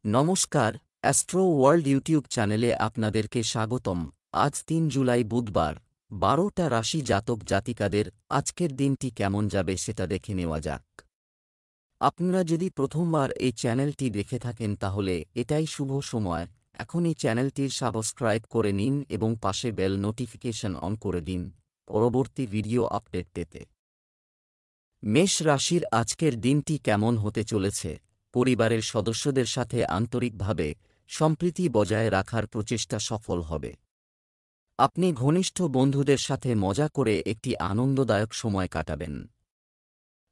নমস্কার, astro world YouTube চ্যানেলে আপনাদেরকে স্বাগতম। আজ ৩ জুলাই বুধবার, ১২টা রাশি জাতক জাতিকাদের আজকের দিনটি কেমন যাবে সেটা দেখে নেওয়া যাক। আপনারা যদি প্রথমবার এই চ্যানেলটি দেখে থাকেন তাহলে এটাই শুভ সময়। এখন এই চ্যানেলটির সাবস্ক্রাইব করে নিন এবং পাশে বেল নোটিফিকেশন অন করে দিন পরবর্তী ভিডিও আপডেট পেতে। মেষ রাশির আজকের দিনটি কেমন হতে চলেছে? পরিবারের সদস্যদের সাথে আন্তরিকভাবে সম্প্রীতি বজায় রাখার প্রচেষ্টা সফল হবে। আপনি ঘনিষ্ঠ বন্ধুদের সাথে মজা করে একটি আনন্দদায়ক সময় কাটাবেন।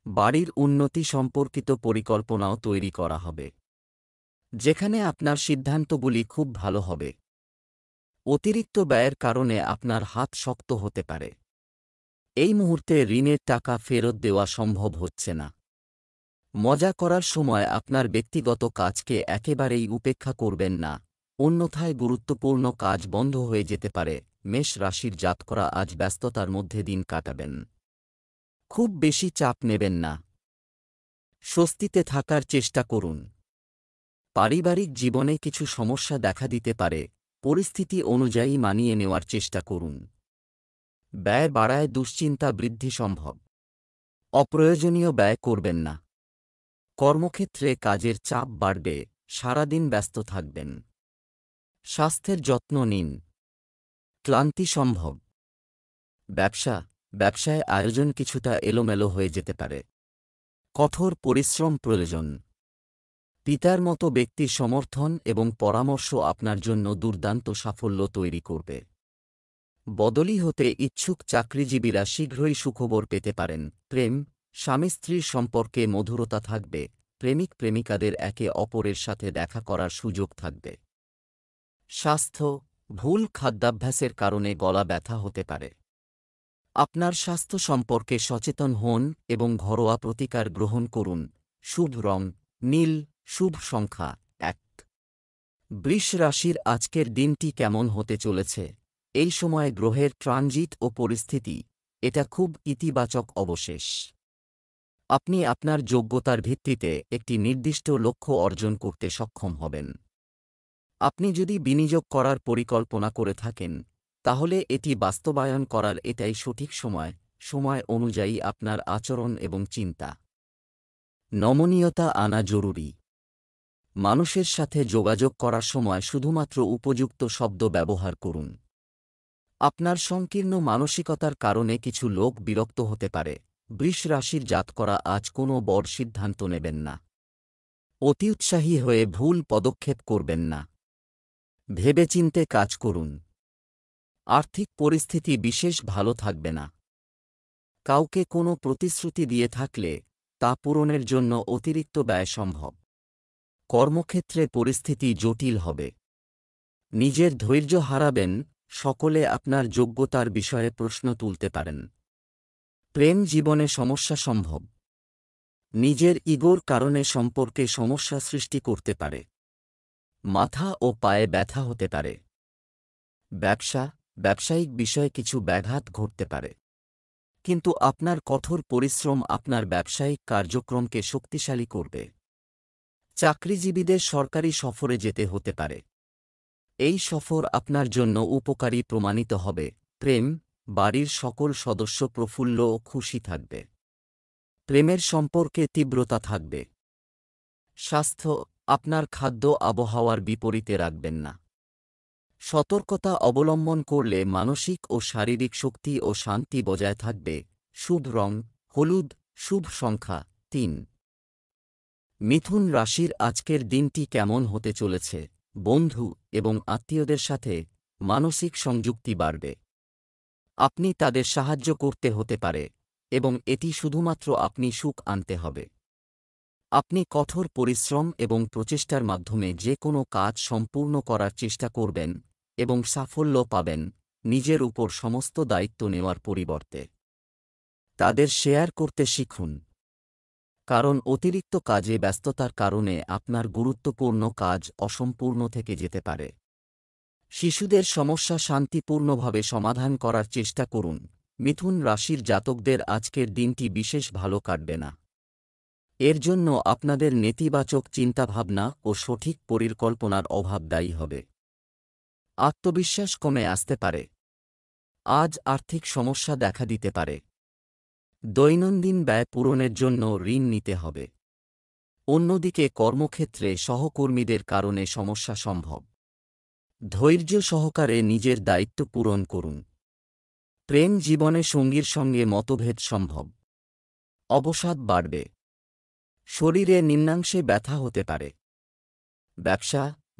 বাড়ির উন্নতি সম্পর্কিত পরিকল্পনাও তৈরি করা হবে, যেখানে আপনার সিদ্ধান্তগুলি খুব ভালো হবে। অতিরিক্ত ব্যয়ের কারণে আপনার হাত শক্ত হতে পারে। এই মুহূর্তে ঋণের টাকা ফেরত দেওয়া সম্ভব হচ্ছে না। মজা করার সময় আপনার ব্যক্তিগত কাজকে একেবারেই উপেক্ষা করবেন না, অন্যথায় গুরুত্বপূর্ণ কাজ বন্ধ হয়ে যেতে পারে। মেষ রাশির জাতকরা আজ ব্যস্ততার মধ্যে দিন কাটাবেন। খুব বেশি চাপ নেবেন না, স্বস্তিতে থাকার চেষ্টা করুন। পারিবারিক জীবনে কিছু সমস্যা দেখা দিতে পারে, পরিস্থিতি অনুযায়ী মানিয়ে নেওয়ার চেষ্টা করুন। ব্যয় বাড়ায় দুশ্চিন্তা বৃদ্ধি সম্ভব। অপ্রয়োজনীয় ব্যয় করবেন না। কর্মক্ষেত্রে কাজের চাপ বাড়বে, সারাদিন ব্যস্ত থাকবেন। স্বাস্থ্যের যত্ন নিন, ক্লান্তি সম্ভব। ব্যবসায় আয়োজন কিছুটা এলোমেলো হয়ে যেতে পারে। কঠোর পরিশ্রম প্রয়োজন। পিতার মতো ব্যক্তির সমর্থন এবং পরামর্শ আপনার জন্য দুর্দান্ত সাফল্য তৈরি করবে। বদলি হতে ইচ্ছুক চাকরিজীবীরা শীঘ্রই সুখবর পেতে পারেন। প্রেম, স্বামী স্ত্রীর সম্পর্কে মধুরতা থাকবে। প্রেমিক প্রেমিকাদের একে অপরের সাথে দেখা করার সুযোগ থাকবে। স্বাস্থ্য, ভুল খাদ্যাভ্যাসের কারণে গলা ব্যথা হতে পারে। আপনার স্বাস্থ্য সম্পর্কে সচেতন হন এবং ঘরোয়া প্রতিকার গ্রহণ করুন। শুভ রং নীল, শুভ সংখ্যা ১। বৃষ রাশির আজকের দিনটি কেমন হতে চলেছে? এই সময়ে গ্রহের ট্রানজিট ও পরিস্থিতি, এটা খুব ইতিবাচক অবশেষ। আপনি আপনার যোগ্যতার ভিত্তিতে একটি নির্দিষ্ট লক্ষ্য অর্জন করতে সক্ষম হবেন। আপনি যদি বিনিয়োগ করার পরিকল্পনা করে থাকেন, তাহলে এটি বাস্তবায়ন করার এটাই সঠিক সময় অনুযায়ী আপনার আচরণ এবং চিন্তা। নমনীয়তা আনা জরুরি। মানুষের সাথে যোগাযোগ করার সময় শুধুমাত্র উপযুক্ত শব্দ ব্যবহার করুন। আপনার সংকীর্ণ মানসিকতার কারণে কিছু লোক বিরক্ত হতে পারে। বৃষ রাশির জাতকরা আজ কোনো বড় সিদ্ধান্ত নেবেন না। অতি উৎসাহী হয়ে ভুল পদক্ষেপ করবেন না। ভেবেচিন্তে কাজ করুন। আর্থিক পরিস্থিতি বিশেষ ভালো থাকবে না। কাউকে কোনো প্রতিশ্রুতি দিয়ে থাকলে তা পূরণের জন্য অতিরিক্ত ব্যয় সম্ভব। কর্মক্ষেত্রে পরিস্থিতি জটিল হবে। নিজের ধৈর্য হারাবেন, সকলে আপনার যোগ্যতার বিষয়ে প্রশ্ন তুলতে পারেন। প্রেম জীবনে সমস্যা সম্ভব। নিজের ইগোর কারণে সম্পর্কে সমস্যা সৃষ্টি করতে পারে। মাথা ও পায়ে ব্যথা হতে পারে। ব্যবসায়িক বিষয়ে কিছু ব্যাঘাত ঘটতে পারে। কিন্তু আপনার কঠোর পরিশ্রম আপনার ব্যবসায়িক কার্যক্রমকে শক্তিশালী করবে। চাকরিজীবীদের সরকারি সফরে যেতে হতে পারে। এই সফর আপনার জন্য উপকারী প্রমাণিত হবে। প্রেম, বাড়ির সকল সদস্য প্রফুল্ল ও খুশি থাকবে। প্রেমের সম্পর্কে তীব্রতা থাকবে। স্বাস্থ্য, আপনার খাদ্য আবহাওয়ার বিপরীতে রাখবেন না। সতর্কতা অবলম্বন করলে মানসিক ও শারীরিক শক্তি ও শান্তি বজায় থাকবে। শুভ রং হলুদ, শুভ সংখ্যা ৩। মিথুন রাশির আজকের দিনটি কেমন হতে চলেছে? বন্ধু এবং আত্মীয়দের সাথে মানসিক সংযুক্তি বাড়বে। আপনি তাদের সাহায্য করতে হতে পারে এবং এটি শুধুমাত্র আপনি সুখ আনতে হবে। আপনি কঠোর পরিশ্রম এবং প্রচেষ্টার মাধ্যমে যে কোনো কাজ সম্পূর্ণ করার চেষ্টা করবেন এবং সাফল্য পাবেন। নিজের উপর সমস্ত দায়িত্ব নেওয়ার পরিবর্তে তাদের শেয়ার করতে শিখুন, কারণ অতিরিক্ত কাজে ব্যস্ততার কারণে আপনার গুরুত্বপূর্ণ কাজ অসম্পূর্ণ থেকে যেতে পারে। শিশুদের সমস্যা শান্তিপূর্ণভাবে সমাধান করার চেষ্টা করুন। মিথুন রাশির জাতকদের আজকের দিনটি বিশেষ ভালো কাটবে না। এর জন্য আপনাদের নেতিবাচক চিন্তাভাবনা ও সঠিক পরিকল্পনার অভাব দায়ী হবে। আত্মবিশ্বাস কমে আসতে পারে। আজ আর্থিক সমস্যা দেখা দিতে পারে। দৈনন্দিন ব্যয় পূরণের জন্য ঋণ নিতে হবে। অন্যদিকে কর্মক্ষেত্রে সহকর্মীদের কারণে সমস্যা সম্ভব। ধৈর্য সহকারে নিজের দায়িত্ব পূরণ করুন। প্রেম জীবনে সঙ্গীর সঙ্গে মতভেদ সম্ভব। অবসাদ বাড়বে। শরীরে নিম্নাংশে ব্যথা হতে পারে।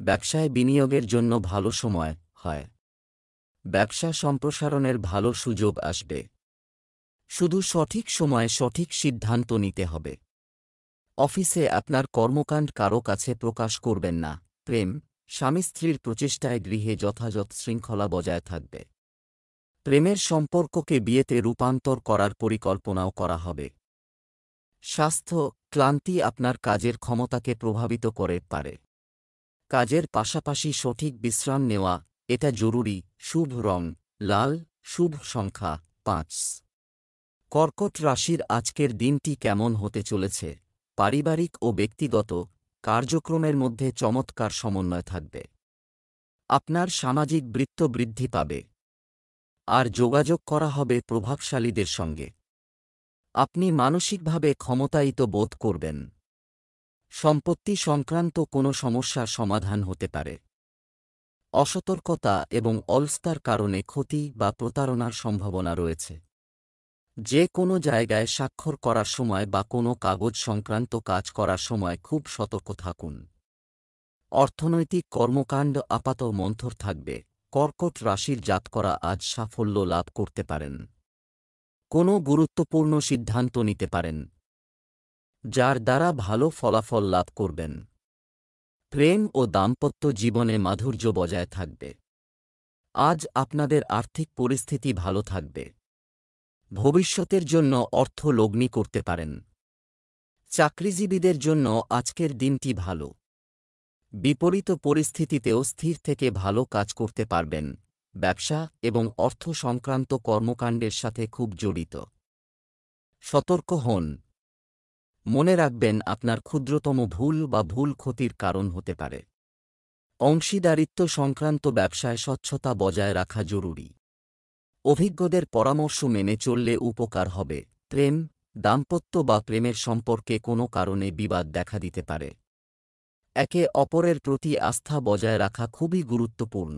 ব্যবসায় বিনিয়োগের জন্য ভালো সময় হয়। ব্যবসা সম্প্রসারণের ভালো সুযোগ আসবে। শুধু সঠিক সময়ে সঠিক সিদ্ধান্ত নিতে হবে। অফিসে আপনার কর্মকাণ্ড কারো কাছে প্রকাশ করবেন না। প্রেম স্বামী স্ত্রীর প্রচেষ্টায় গৃহে যথাযথ শৃঙ্খলা বজায় থাকবে। প্রেমের সম্পর্ককে বিয়েতে রূপান্তর করার পরিকল্পনাও করা হবে। স্বাস্থ্য ক্লান্তি আপনার কাজের ক্ষমতাকে প্রভাবিত করে পারে। কাজের পাশাপাশি সঠিক বিশ্রাম নেওয়া এটা জরুরি। শুভ রং লাল, শুভ সংখ্যা 5। কর্কট রাশির আজকের দিনটি কেমন হতে চলেছে? পারিবারিক ও ব্যক্তিগত কার্যক্রমের মধ্যে চমৎকার সমন্বয় থাকবে। আপনার সামাজিক বৃত্ত বৃদ্ধি পাবে। আর যোগাযোগ করা হবে প্রভাবশালীদের সঙ্গে। আপনি মানসিকভাবে ক্ষমতায়িত বোধ করবেন। সম্পত্তি সংক্রান্ত কোনো সমস্যার সমাধান হতে পারে। অসতর্কতা এবং অলসতার কারণে ক্ষতি বা প্রতারণার সম্ভাবনা রয়েছে। যে কোনো জায়গায় স্বাক্ষর করার সময় বা কোনো কাগজ সংক্রান্ত কাজ করার সময় খুব সতর্ক থাকুন। অর্থনৈতিক কর্মকাণ্ড আপাত মন্থর থাকবে। কর্কট রাশির জাতকরা আজ সাফল্য লাভ করতে পারেন। কোনো গুরুত্বপূর্ণ সিদ্ধান্ত নিতে পারেন, যার দ্বারা ভালো ফলাফল লাভ করবেন। প্রেম ও দাম্পত্য জীবনে মাধুর্য বজায় থাকবে। আজ আপনাদের আর্থিক পরিস্থিতি ভালো থাকবে। ভবিষ্যতের জন্য অর্থ লগ্নি করতে পারেন। চাকরিজীবীদের জন্য আজকের দিনটি ভালো। বিপরীত পরিস্থিতিতেও স্থির থেকে ভালো কাজ করতে পারবেন। ব্যবসা এবং অর্থ সংক্রান্ত কর্মকাণ্ডের সাথে খুব জড়িত। সতর্ক হন। মনে রাখবেন আপনার ক্ষুদ্রতম ভুল বা ভুল ক্ষতির কারণ হতে পারে। অংশীদারিত্ব সংক্রান্ত ব্যবসায় স্বচ্ছতা বজায় রাখা জরুরি। অভিজ্ঞদের পরামর্শ মেনে চললে উপকার হবে। প্রেম দাম্পত্য বা প্রেমের সম্পর্কে কোনো কারণে বিবাদ দেখা দিতে পারে। একে অপরের প্রতি আস্থা বজায় রাখা খুবই গুরুত্বপূর্ণ।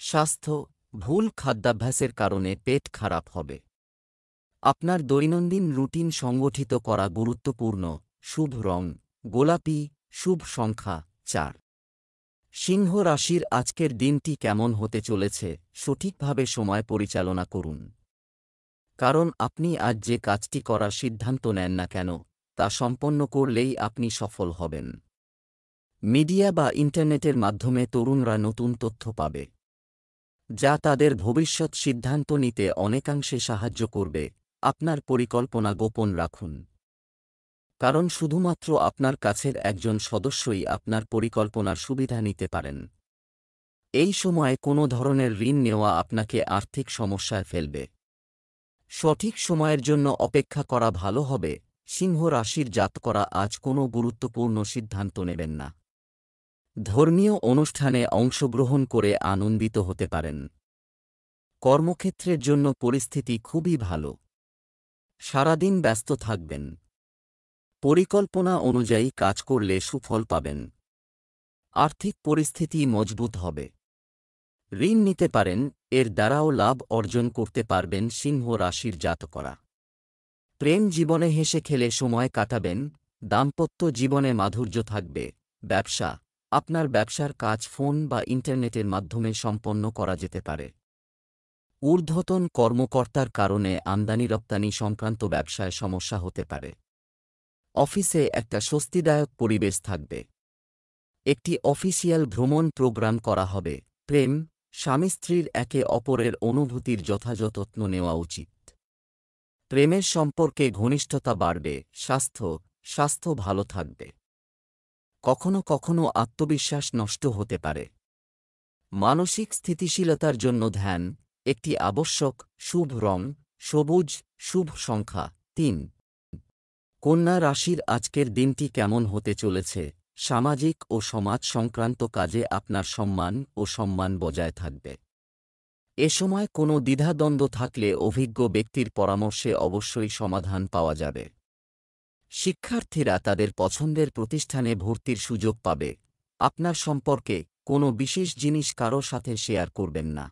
স্বাস্থ্য ভুল খাদ্যাভ্যাসের কারণে পেট খারাপ হবে। আপনার দৈনন্দিন রুটিন সংগঠিত করা গুরুত্বপূর্ণ। শুভ রং গোলাপি, শুভ সংখ্যা 4। সিংহ রাশির আজকের দিনটি কেমন হতে চলেছে? সঠিকভাবে সময় পরিচালনা করুন। কারণ আপনি আজ যে কাজটি করার সিদ্ধান্ত নেন না কেন, তা সম্পন্ন করলেই আপনি সফল হবেন। মিডিয়া বা ইন্টারনেটের মাধ্যমে তরুণরা নতুন তথ্য পাবে, যা তাদের ভবিষ্যৎ সিদ্ধান্ত নিতে অনেকাংশে সাহায্য করবে। আপনার পরিকল্পনা গোপন রাখুন, কারণ শুধুমাত্র আপনার কাছের একজন সদস্যই আপনার পরিকল্পনার সুবিধা নিতে পারেন। এই সময়ে কোনো ধরনের ঋণ নেওয়া আপনাকে আর্থিক সমস্যায় ফেলবে। সঠিক সময়ের জন্য অপেক্ষা করা ভালো হবে। সিংহ রাশির জাতকরা আজ কোনো গুরুত্বপূর্ণ সিদ্ধান্ত নেবেন না। ধর্মীয় অনুষ্ঠানে অংশগ্রহণ করে আনন্দিত হতে পারেন। কর্মক্ষেত্রের জন্য পরিস্থিতি খুবই ভালো। সারাদিন ব্যস্ত থাকবেন। পরিকল্পনা অনুযায়ী কাজ করলে সুফল পাবেন। আর্থিক পরিস্থিতি মজবুত হবে। ঋণ নিতে পারেন, এর দ্বারাও লাভ অর্জন করতে পারবেন। সিংহ রাশির জাতকরা প্রেম জীবনে হেসে খেলে সময় কাটাবেন। দাম্পত্য জীবনে মাধুর্য থাকবে। ব্যবসা আপনার ব্যবসার কাজ ফোন বা ইন্টারনেটের মাধ্যমে সম্পন্ন করা যেতে পারে। ঊর্ধ্বতন কর্মকর্তার কারণে আমদানি রপ্তানি সংক্রান্ত ব্যবসায় সমস্যা হতে পারে। অফিসে একটা স্বস্তিদায়ক পরিবেশ থাকবে। একটি অফিসিয়াল ভ্রমণ প্রোগ্রাম করা হবে। প্রেম স্বামী স্ত্রীর একে অপরের অনুভূতির যথাযথ যত্ন নেওয়া উচিত। প্রেমের সম্পর্কে ঘনিষ্ঠতা বাড়বে। স্বাস্থ্য ভালো থাকবে। কখনো কখনো আত্মবিশ্বাস নষ্ট হতে পারে। মানসিক স্থিতিশীলতার জন্য ধ্যান একটি আবশ্যক। শুভ রং সবুজ, শুভ সংখ্যা 3। কন্যা রাশির আজকের দিনটি কেমন হতে চলেছে? সামাজিক ও সমাজ সংক্রান্ত কাজে আপনার সম্মান বজায় থাকবে। এ সময় কোনো দ্বিধাদ্বন্দ্ব থাকলে অভিজ্ঞ ব্যক্তির পরামর্শে অবশ্যই সমাধান পাওয়া যাবে। শিক্ষার্থীরা তাদের পছন্দের প্রতিষ্ঠানে ভর্তির সুযোগ পাবে। আপনার সম্পর্কে কোনো বিশেষ জিনিস কারো সাথে শেয়ার করবেন না।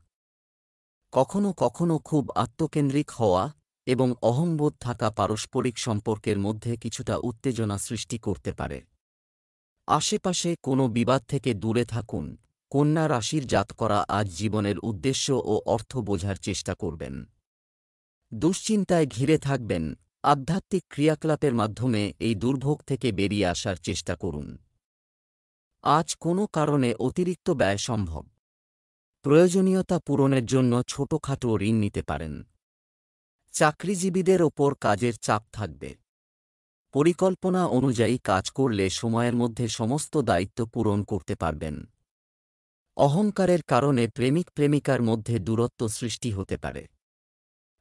কখনো কখনো খুব আত্মকেন্দ্রিক হওয়া এবং অহংবোধ থাকা পারস্পরিক সম্পর্কের মধ্যে কিছুটা উত্তেজনা সৃষ্টি করতে পারে। আশেপাশে কোনো বিবাদ থেকে দূরে থাকুন। কন্যা রাশির জাতকরা আজ জীবনের উদ্দেশ্য ও অর্থ বোঝার চেষ্টা করবেন। দুশ্চিন্তায় ঘিরে থাকবেন। আধ্যাত্মিক ক্রিয়াকলাপের মাধ্যমে এই দুর্ভোগ থেকে বেরিয়ে আসার চেষ্টা করুন। আজ কোনো কারণে অতিরিক্ত ব্যয় সম্ভব। প্রয়োজনীয়তা পূরণের জন্য ছোটখাটো ঋণ নিতে পারেন। চাকরিজীবীদের ওপর কাজের চাপ থাকবে। পরিকল্পনা অনুযায়ী কাজ করলে সময়ের মধ্যে সমস্ত দায়িত্ব পূরণ করতে পারবেন। অহংকারের কারণে প্রেমিক প্রেমিকার মধ্যে দূরত্ব সৃষ্টি হতে পারে।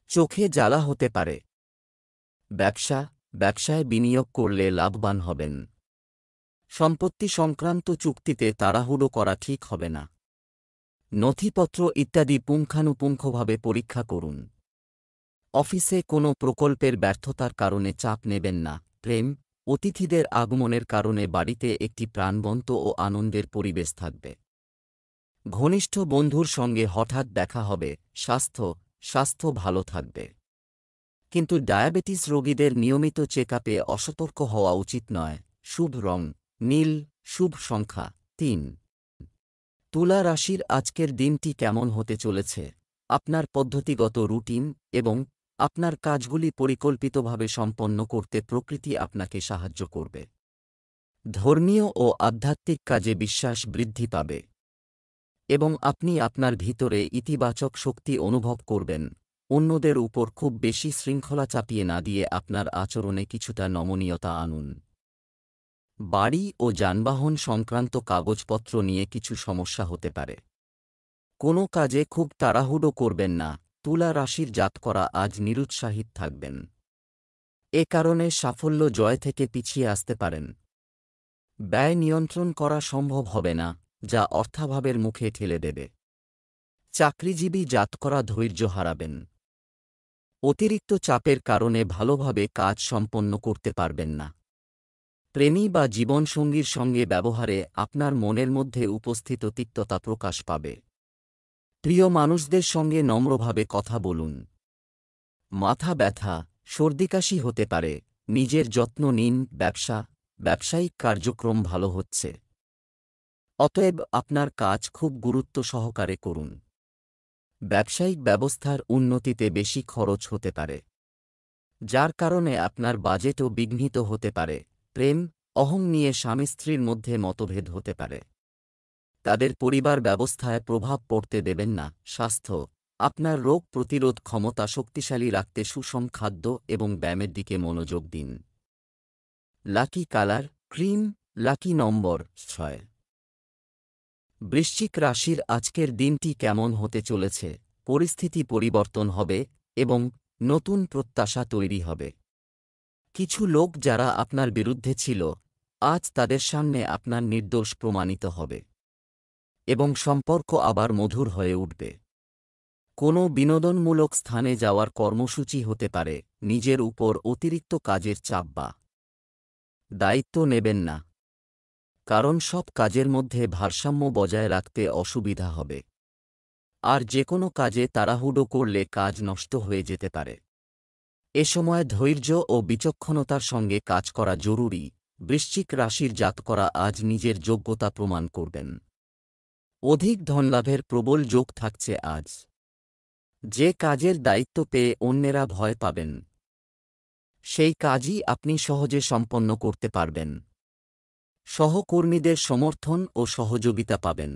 চোখে জ্বালা হতে পারে। ব্যবসায় বিনিয়োগ করলে লাভবান হবেন। সম্পত্তি সংক্রান্ত চুক্তিতে তাড়াহুড়ো করা ঠিক হবে না। নথিপত্র ইত্যাদি পুঙ্খানুপুঙ্খভাবে পরীক্ষা করুন। অফিসে কোনো প্রকল্পের ব্যর্থতার কারণে চাপ নেবেন না। প্রেম, অতিথিদের আগমনের কারণে বাড়িতে একটি প্রাণবন্ত ও আনন্দের পরিবেশ থাকবে। ঘনিষ্ঠ বন্ধুর সঙ্গে হঠাৎ দেখা হবে। স্বাস্থ্য ভালো থাকবে। কিন্তু ডায়াবেটিস রোগীদের নিয়মিত চেকআপে অসতর্ক হওয়া উচিত নয়। শুভ রং নীল, শুভ সংখ্যা ৩। তুলা রাশির আজকের দিনটি কেমন হতে চলেছে? আপনার পদ্ধতিগত রুটিন এবং আপনার কাজগুলি পরিকল্পিতভাবে সম্পন্ন করতে প্রকৃতি আপনাকে সাহায্য করবে। ধর্মীয় ও আধ্যাত্মিক কাজে বিশ্বাস বৃদ্ধি পাবে এবং আপনি আপনার ভিতরে ইতিবাচক শক্তি অনুভব করবেন। অন্যদের উপর খুব বেশি শৃঙ্খলা চাপিয়ে না দিয়ে আপনার আচরণে কিছুটা নমনীয়তা আনুন। বাড়ি ও যানবাহন সংক্রান্ত কাগজপত্র নিয়ে কিছু সমস্যা হতে পারে। কোনো কাজে খুব তাড়াহুড়ো করবেন না। তুলা রাশির জাতকরা আজ নিরুৎসাহিত থাকবেন। এ কারণে সাফল্য জয় থেকে পিছিয়ে আসতে পারেন। ব্যয় নিয়ন্ত্রণ করা সম্ভব হবে না, যা অর্থাভাবের মুখে ঠেলে দেবে। চাকরিজীবী জাতকরা ধৈর্য হারাবেন। অতিরিক্ত চাপের কারণে ভালোভাবে কাজ সম্পন্ন করতে পারবেন না। প্রেমী বা জীবনসঙ্গীর সঙ্গে ব্যবহারে আপনার মনের মধ্যে উপস্থিত তিক্ততা প্রকাশ পাবে। প্রিয় মানুষদের সঙ্গে নম্রভাবে কথা বলুন। মাথা ব্যথা, সর্দিকাশি হতে পারে। নিজের যত্ন নিন। ব্যবসায়িক কার্যক্রম ভালো হচ্ছে। অতএব আপনার কাজ খুব গুরুত্ব সহকারে করুন। ব্যবসায়িক ব্যবস্থার উন্নতিতে বেশি খরচ হতে পারে, যার কারণে আপনার বাজেটও বিঘ্নিত হতে পারে। প্রেম, অহং নিয়ে স্বামী স্ত্রীর মধ্যে মতভেদ হতে পারে। তাদের পরিবার ব্যবস্থায় প্রভাব পড়তে দেবেন না। স্বাস্থ্য, আপনার রোগ প্রতিরোধ ক্ষমতা শক্তিশালী রাখতে সুষম খাদ্য এবং ব্যায়ামের দিকে মনোযোগ দিন। লাকি কালার ক্রিম, লাকি নম্বর 6। বৃশ্চিক রাশির আজকের দিনটি কেমন হতে চলেছে? পরিস্থিতি পরিবর্তন হবে এবং নতুন প্রত্যাশা তৈরি হবে। কিছু লোক যারা আপনার বিরুদ্ধে ছিল, আজ তাদের সামনে আপনার নির্দোষ প্রমাণিত হবে এবং সম্পর্ক আবার মধুর হয়ে উঠবে। কোনো বিনোদনমূলক স্থানে যাওয়ার কর্মসূচি হতে পারে। নিজের উপর অতিরিক্ত কাজের চাপ বা দায়িত্ব নেবেন না, কারণ সব কাজের মধ্যে ভারসাম্য বজায় রাখতে অসুবিধা হবে। আর যে কোনো কাজে তাড়াহুড়ো করলে কাজ নষ্ট হয়ে যেতে পারে। এ সময় ধৈর্য ও বিচক্ষণতার সঙ্গে কাজ করা জরুরি। বৃশ্চিক রাশির জাতকরা আজ নিজের যোগ্যতা প্রমাণ করবেন। অধিক ধনলাভের প্রবল যোগ থাকছে আজ। যে কাজের দায়িত্ব পেয়ে অন্যেরা ভয় পাবেন, সেই কাজই আপনি সহজে সম্পন্ন করতে পারবেন। সহকর্মীদের সমর্থন ও সহযোগিতা পাবেন।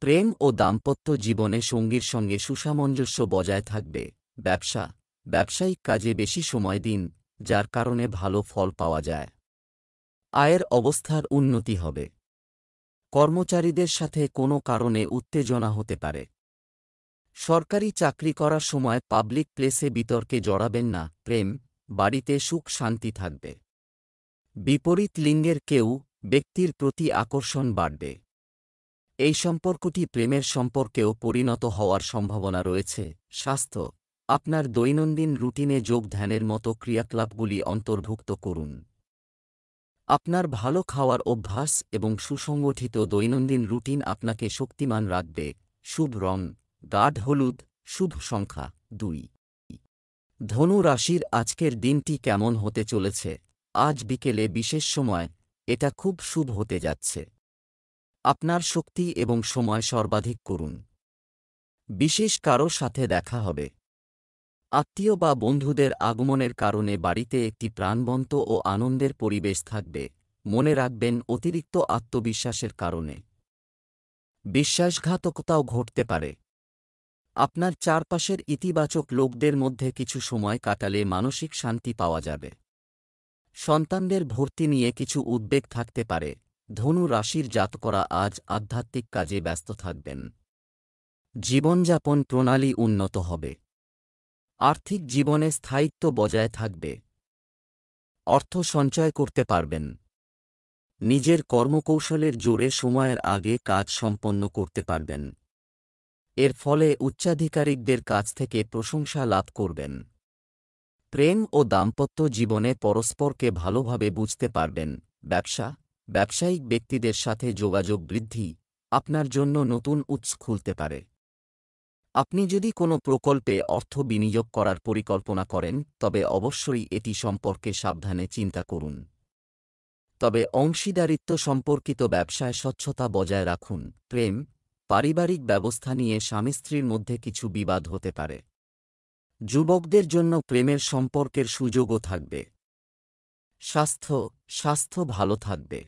প্রেম ও দাম্পত্য জীবনে সঙ্গীর সঙ্গে সুসামঞ্জস্য বজায় থাকবে। ব্যবসায়িক কাজে বেশি সময় দিন, যার কারণে ভালো ফল পাওয়া যায়। আয়ের অবস্থার উন্নতি হবে। কর্মচারীদের সাথে কোনো কারণে উত্তেজনা হতে পারে। সরকারি চাকরি করার সময় পাবলিক প্লেসে বিতর্কে জড়াবেন না। প্রেম, বাড়িতে সুখ শান্তি থাকবে। বিপরীত লিঙ্গের কেউ ব্যক্তির প্রতি আকর্ষণ বাড়বে। এই সম্পর্কটি প্রেমের সম্পর্কেও পরিণত হওয়ার সম্ভাবনা রয়েছে। স্বাস্থ্য, আপনার দৈনন্দিন রুটিনে যোগ ধ্যানের মতো ক্রিয়াকলাপগুলি অন্তর্ভুক্ত করুন। আপনার ভালো খাওয়ার অভ্যাস এবং সুসংগঠিত দৈনন্দিন রুটিন আপনাকে শক্তিমান রাখবে। শুভ রং গাঢ় হলুদ, শুভ সংখ্যা 2। ধনু রাশির আজকের দিনটি কেমন হতে চলেছে? আজ বিকেলে বিশেষ সময়, এটা খুব শুভ হতে যাচ্ছে। আপনার শক্তি এবং সময় সর্বাধিক করুন। বিশেষ কারো সাথে দেখা হবে। আত্মীয় বা বন্ধুদের আগমনের কারণে বাড়িতে একটি প্রাণবন্ত ও আনন্দের পরিবেশ থাকবে। মনে রাখবেন, অতিরিক্ত আত্মবিশ্বাসের কারণে বিশ্বাসঘাতকতাও ঘটতে পারে। আপনার চারপাশের ইতিবাচক লোকদের মধ্যে কিছু সময় কাটালে মানসিক শান্তি পাওয়া যাবে। সন্তানদের ভর্তি নিয়ে কিছু উদ্বেগ থাকতে পারে। ধনু রাশির জাতকরা আজ আধ্যাত্মিক কাজে ব্যস্ত থাকবেন। জীবনযাপন প্রণালী উন্নত হবে। আর্থিক জীবনে স্থায়িত্ব বজায় থাকবে। অর্থ সঞ্চয় করতে পারবেন। নিজের কর্মকৌশলের জোরে সময়ের আগে কাজ সম্পন্ন করতে পারবেন। এর ফলে উচ্চাধিকারিকদের কাছ থেকে প্রশংসা লাভ করবেন। প্রেম ও দাম্পত্য জীবনে পরস্পরকে ভালোভাবে বুঝতে পারবেন। ব্যবসায়িক ব্যক্তিদের সাথে যোগাযোগ বৃদ্ধি আপনার জন্য নতুন উৎস খুলতে পারে। আপনি যদি কোনো প্রকল্পে অর্থ বিনিয়োগ করার পরিকল্পনা করেন, তবে অবশ্যই এটি সম্পর্কে সাবধানে চিন্তা করুন। তবে অংশীদারিত্ব সম্পর্কিত ব্যবসায় স্বচ্ছতা বজায় রাখুন। প্রেম, পারিবারিক ব্যবস্থা নিয়ে স্বামী স্ত্রীর মধ্যে কিছু বিবাদ হতে পারে। যুবকদের জন্য প্রেমের সম্পর্কের সুযোগও থাকবে। স্বাস্থ্য ভালো থাকবে,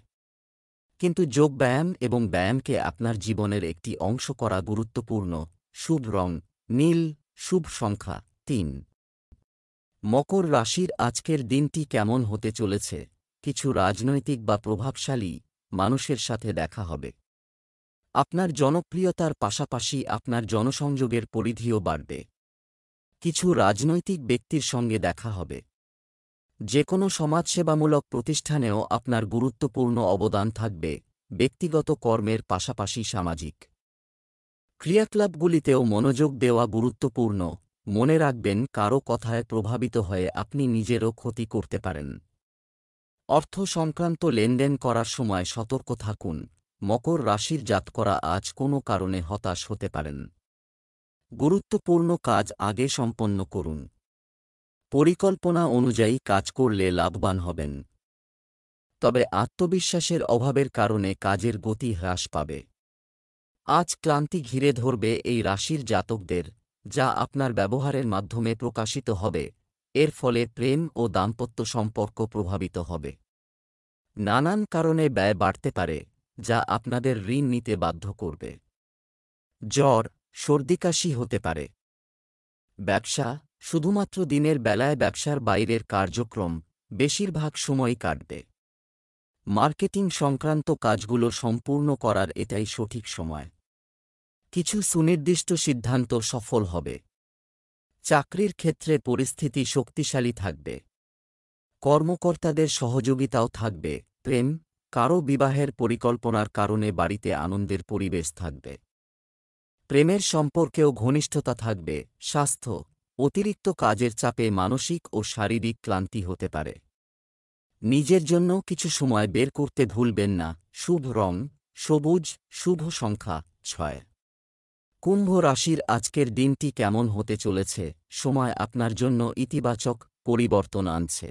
কিন্তু যোগব্যায়াম এবং ব্যায়ামকে আপনার জীবনের একটি অংশ করা গুরুত্বপূর্ণ। শুভ রং নীল, শুভ সংখ্যা 3। মকর রাশির আজকের দিনটি কেমন হতে চলেছে? কিছু রাজনৈতিক বা প্রভাবশালী মানুষের সাথে দেখা হবে। আপনার জনপ্রিয়তার পাশাপাশি আপনার জনসংযোগের পরিধিও বাড়বে। কিছু রাজনৈতিক ব্যক্তির সঙ্গে দেখা হবে। যে কোনো সমাজসেবামূলক প্রতিষ্ঠানেও আপনার গুরুত্বপূর্ণ অবদান থাকবে। ব্যক্তিগত কর্মের পাশাপাশি সামাজিক ক্রিয়াকলাপগুলিতেও মনোযোগ দেওয়া গুরুত্বপূর্ণ। মনে রাখবেন, কারও কথায় প্রভাবিত হয়ে আপনি নিজেরও ক্ষতি করতে পারেন। অর্থ সংক্রান্ত লেনদেন করার সময় সতর্ক থাকুন। মকর রাশির জাতকরা আজ কোনো কারণে হতাশ হতে পারেন। গুরুত্বপূর্ণ কাজ আগে সম্পন্ন করুন। পরিকল্পনা অনুযায়ী কাজ করলে লাভবান হবেন। তবে আত্মবিশ্বাসের অভাবের কারণে কাজের গতি হ্রাস পাবে। আজ ক্লান্তি ঘিরে ধরবে এই রাশির জাতকদের, যা আপনার ব্যবহারের মাধ্যমে প্রকাশিত হবে। এর ফলে প্রেম ও দাম্পত্য সম্পর্ক প্রভাবিত হবে। নানান কারণে ব্যয় বাড়তে পারে, যা আপনাদের ঋণ নিতে বাধ্য করবে। জ্বর, সর্দিকাশি হতে পারে। ব্যবসা, শুধুমাত্র দিনের বেলায় ব্যবসার বাইরের কার্যক্রম বেশিরভাগ সময়ই কাটবে। মার্কেটিং সংক্রান্ত কাজগুলো সম্পূর্ণ করার এটাই সঠিক সময়। কিছু সুনির্দিষ্ট সিদ্ধান্ত সফল হবে। চাকরির ক্ষেত্রে পরিস্থিতি শক্তিশালী থাকবে। কর্মকর্তাদের সহযোগিতাও থাকবে। প্রেম, কারও বিবাহের পরিকল্পনার কারণে বাড়িতে আনন্দের পরিবেশ থাকবে। প্রেমের সম্পর্কেও ঘনিষ্ঠতা থাকবে। স্বাস্থ্য, অতিরিক্ত কাজের চাপে মানসিক ও শারীরিক ক্লান্তি হতে পারে। নিজের জন্য কিছু সময় বের করতে ভুলবেন না। শুভ রং সবুজ, শুভ সংখ্যা 6। কুম্ভ রাশির আজকের দিনটি কেমন হতে চলেছে? সময় আপনার জন্য ইতিবাচক পরিবর্তন আনছে।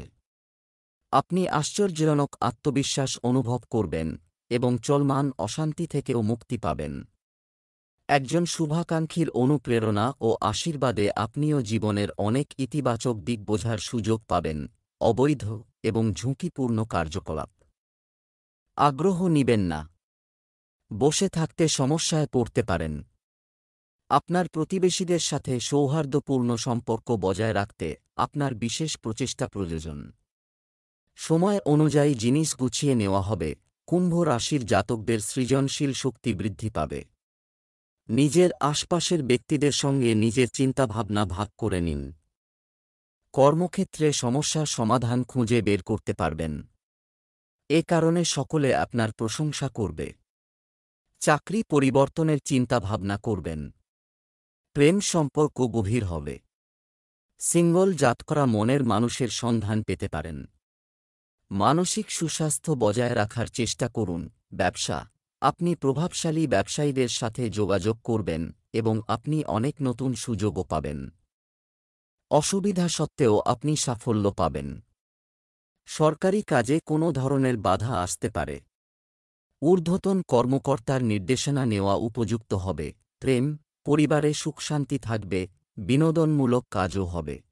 আপনি আশ্চর্যজনক আত্মবিশ্বাস অনুভব করবেন এবং চলমান অশান্তি থেকেও মুক্তি পাবেন। একজন শুভাকাঙ্ক্ষীর অনুপ্রেরণা ও আশীর্বাদে আপনিও জীবনের অনেক ইতিবাচক দিক বোঝার সুযোগ পাবেন। অবৈধ এবং ঝুঁকিপূর্ণ কার্যকলাপ আগ্রহ নিবেন না। বসে থাকতে সমস্যায় পড়তে পারেন। আপনার প্রতিবেশীদের সাথে সৌহার্দ্যপূর্ণ সম্পর্ক বজায় রাখতে আপনার বিশেষ প্রচেষ্টা প্রয়োজন। সময় অনুযায়ী জিনিস গুছিয়ে নেওয়া হবে। কুম্ভ রাশির জাতকদের সৃজনশীল শক্তি বৃদ্ধি পাবে। নিজের আশপাশের ব্যক্তিদের সঙ্গে নিজের চিন্তাভাবনা ভাগ করে নিন। কর্মক্ষেত্রে সমস্যার সমাধান খুঁজে বের করতে পারবেন। এ কারণে সকলে আপনার প্রশংসা করবে। চাকরি পরিবর্তনের চিন্তা ভাবনা করবেন। প্রেম সম্পর্ক গভীর হবে। সিঙ্গল জাতকরা মনের মানুষের সন্ধান পেতে পারেন। মানসিক সুস্বাস্থ্য বজায় রাখার চেষ্টা করুন। ব্যবসা, আপনি প্রভাবশালী ব্যবসায়ীদের সাথে যোগাযোগ করবেন এবং আপনি অনেক নতুন সুযোগও পাবেন। অসুবিধা সত্ত্বেও আপনি সাফল্য পাবেন। সরকারি কাজে কোনো ধরনের বাধা আসতে পারে। ঊর্ধ্বতন কর্মকর্তার নির্দেশনা নেওয়া উপযুক্ত হবে। প্রেম, পরিবারে সুখশান্তি থাকবে, বিনোদনমূলক কাজও হবে।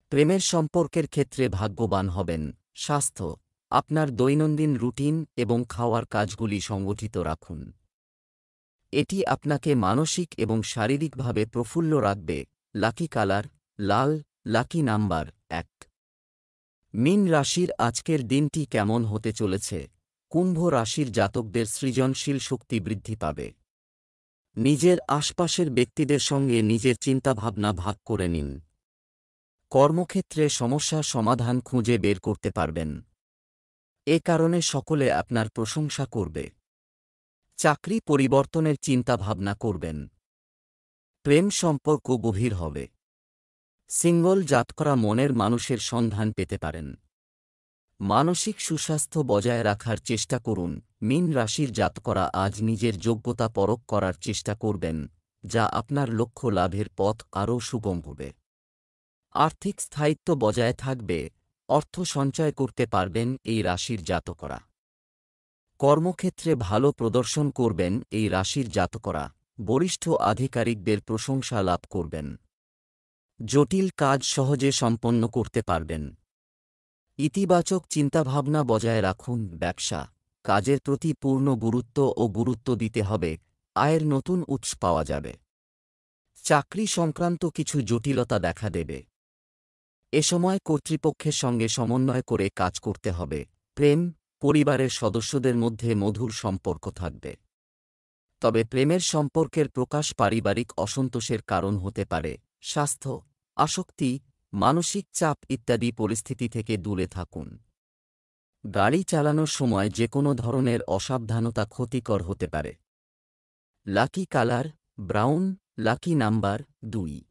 প্রেমের সম্পর্কের ক্ষেত্রে ভাগ্যবান হবেন। স্বাস্থ্য, আপনার দৈনন্দিন রুটিন এবং খাওয়ার কাজগুলি সংগঠিত রাখুন। এটি আপনাকে মানসিক এবং শারীরিকভাবে প্রফুল্ল রাখবে। লাকি কালার লাল, লাকি নাম্বার 1। মীন রাশির আজকের দিনটি কেমন হতে চলেছে? কুম্ভ রাশির জাতকদের সৃজনশীল শক্তি বৃদ্ধি পাবে। নিজের আশপাশের ব্যক্তিদের সঙ্গে নিজের চিন্তাভাবনা ভাগ করে নিন। কর্মক্ষেত্রে সমস্যার সমাধান খুঁজে বের করতে পারবেন। এ কারণে সকলে আপনার প্রশংসা করবে। চাকরি পরিবর্তনের চিন্তা ভাবনা করবেন। প্রেম সম্পর্ক গভীর হবে। সিঙ্গল জাতকরা মনের মানুষের সন্ধান পেতে পারেন। মানসিক সুস্বাস্থ্য বজায় রাখার চেষ্টা করুন। মীন রাশির জাতকরা আজ নিজের যোগ্যতা পরখ করার চেষ্টা করবেন, যা আপনার লক্ষ্য লাভের পথ আরও সুগম হবে। আর্থিক স্থায়িত্ব বজায় থাকবে। অর্থ সঞ্চয় করতে পারবেন এই রাশির জাতকরা। কর্মক্ষেত্রে ভালো প্রদর্শন করবেন এই রাশির জাতকরা। বরিষ্ঠ আধিকারিকদের প্রশংসা লাভ করবেন। জটিল কাজ সহজে সম্পন্ন করতে পারবেন। ইতিবাচক চিন্তাভাবনা বজায় রাখুন। ব্যবসা, কাজের প্রতি পূর্ণ গুরুত্ব দিতে হবে। আয়ের নতুন উৎস পাওয়া যাবে। চাকরি সংক্রান্ত কিছু জটিলতা দেখা দেবে। এ সময় কর্তৃপক্ষের সঙ্গে সমন্বয় করে কাজ করতে হবে। প্রেম, পরিবারের সদস্যদের মধ্যে মধুর সম্পর্ক থাকবে। তবে প্রেমের সম্পর্কের প্রকাশ পারিবারিক অসন্তোষের কারণ হতে পারে। স্বাস্থ্য, আসক্তি, মানসিক চাপ ইত্যাদি পরিস্থিতি থেকে দূরে থাকুন। গাড়ি চালানোর সময় যে কোনো ধরনের অসাবধানতা ক্ষতিকর হতে পারে। Lucky colour brown, lucky number 2।